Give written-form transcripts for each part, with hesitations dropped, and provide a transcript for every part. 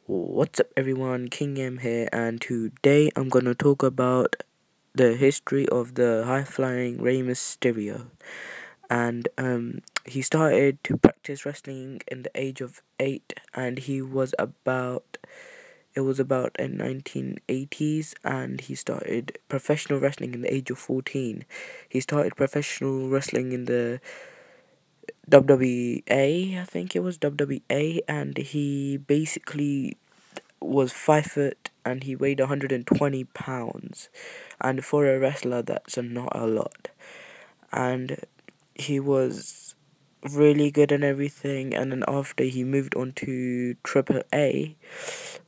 What's up everyone, King M here, and today I'm gonna talk about the history of the high-flying Rey Mysterio. And he started to practice wrestling in the age of 8, and it was about in 1980s, and he started professional wrestling in the age of 14. He started professional wrestling in the WWA, I think it was WWA, and he basically was 5 foot and he weighed 120 pounds, and for a wrestler that's not a lot. And he was really good and everything, and then after he moved on to Triple A,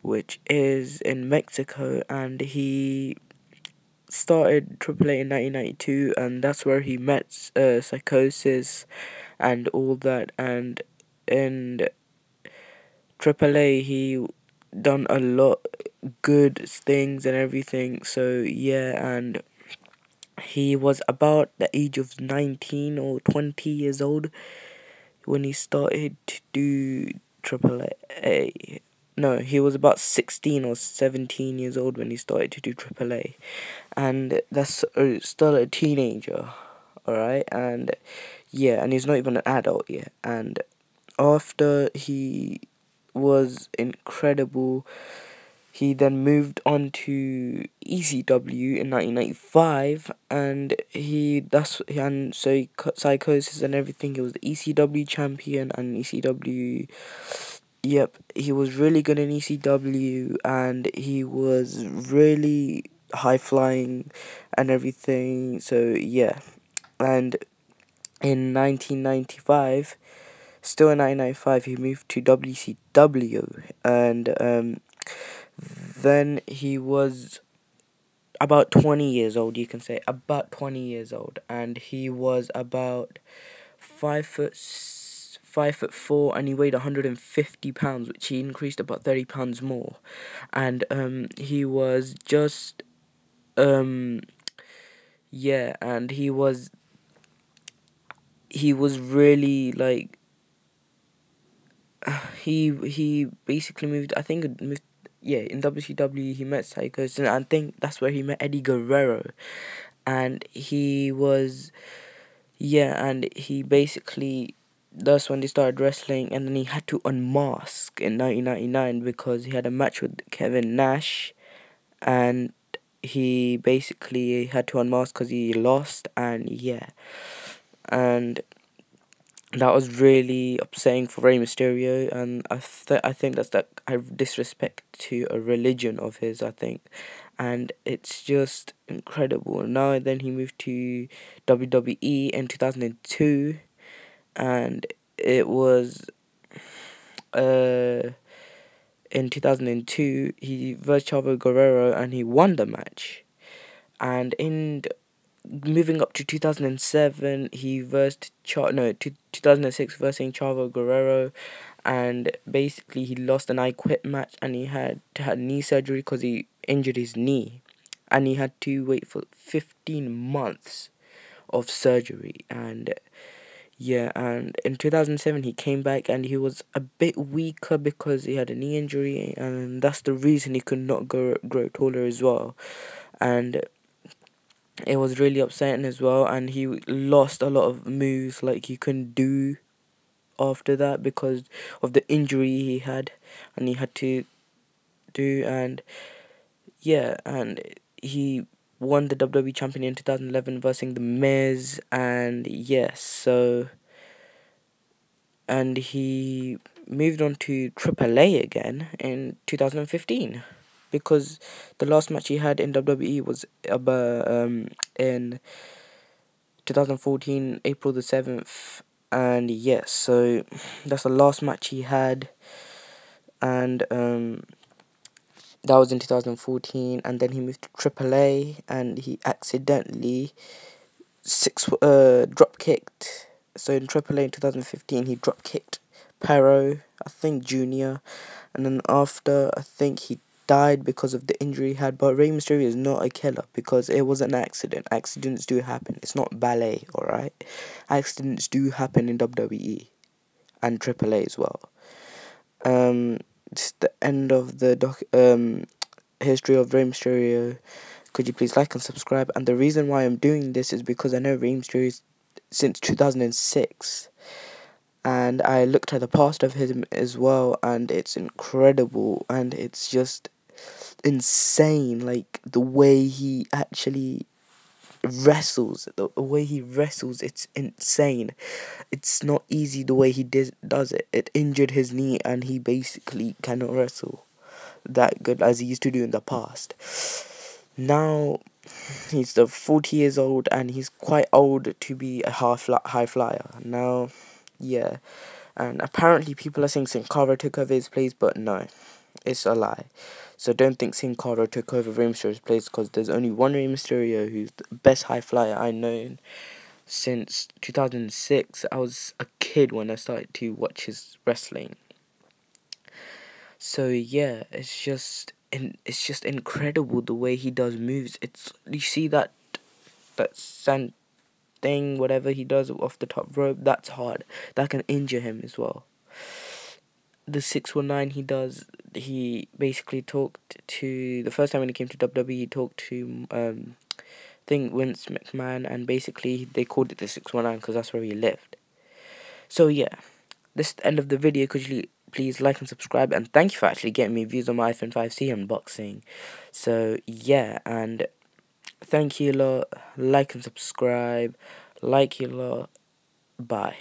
which is in Mexico, and he started Triple A in 1992, and that's where he met Psychosis and all that. And in Triple A he done a lot good things and everything. So yeah, and he was about the age of 19 or 20 years old when he started to do Triple A. No, he was about 16 or 17 years old when he started to do Triple A, and that's still a teenager, alright. And yeah, and he's not even an adult yet. And after he was incredible, he then moved on to ECW in 1995, and Psychosis and everything. He was the ECW champion and ECW. Yep, he was really good in ECW, and he was really high flying and everything. So yeah, and in 1995. Still in 1995, he moved to WCW, and then he was about 20 years old, you can say, about 20 years old, and he was about 5'4", and he weighed 150 pounds, which he increased about 30 pounds more. And he was just yeah, and he was really like, he basically moved. I think it moved. Yeah, in WCW he met Psychos, and I think that's where he met Eddie Guerrero, and he was, yeah, and he basically, that's when they started wrestling, and then he had to unmask in 1999 because he had a match with Kevin Nash, and he basically had to unmask because he lost. And yeah, and that was really upsetting for Rey Mysterio, and I think that's that disrespect to a religion of his, I think, and it's just incredible. And now and then he moved to WWE in 2002, and it was in 2002 he versed Chavo Guerrero and he won the match, and in moving up to 2007, he versed 2006 versing Chavo Guerrero, and basically he lost an I Quit match, and he had to have knee surgery because he injured his knee, and he had to wait for 15 months of surgery. And yeah, and in 2007 he came back, and he was a bit weaker because he had a knee injury, and that's the reason he could not grow taller as well. And it was really upsetting as well, and he lost a lot of moves like he couldn't do after that because of the injury he had, and he had to do. And yeah, and he won the WWE champion in 2011 versus the Miz, and yes, so, and he moved on to Triple A again in 2015 because the last match he had in WWE was in 2014, April the 7th, and yes, so that's the last match he had, and that was in 2014, and then he moved to AAA, and he accidentally drop kicked. So in AAA in 2015, he drop kicked Pero, I think Junior, and then after, I think he died because of the injury he had. But Rey Mysterio is not a killer because it was an accident. Accidents do happen. It's not ballet, alright? Accidents do happen in WWE and AAA as well. it's the end of the history of Rey Mysterio. Could you please like and subscribe? And the reason why I'm doing this is because I know Rey Mysterio is since 2006, and I looked at the past of him as well, and it's incredible, and it's just insane. Like the way he actually wrestles, the way he wrestles, it's insane. It's not easy the way he does it. It injured his knee, and he basically cannot wrestle that good as he used to do in the past. Now he's the 40 years old, and he's quite old to be a high flyer. Now, yeah, and apparently people are saying Sin Cara took over his place, but no, it's a lie. So don't think Sin Cara took over Rey Mysterio's place, because there's only one Rey Mysterio who's the best high flyer I know since 2006. I was a kid when I started to watch his wrestling. So yeah, it's just incredible the way he does moves. It's, you see that sand thing, whatever he does off the top rope, that's hard. That can injure him as well. The 619 he does, he basically talked to, the first time when he came to WWE, he talked to I think Vince McMahon, and basically they called it the 619 because that's where he lived. So yeah, this is the end of the video. Could you please like and subscribe, and thank you for actually getting me views on my iPhone 5C unboxing. So yeah, and thank you lot, like and subscribe, like you lot, bye.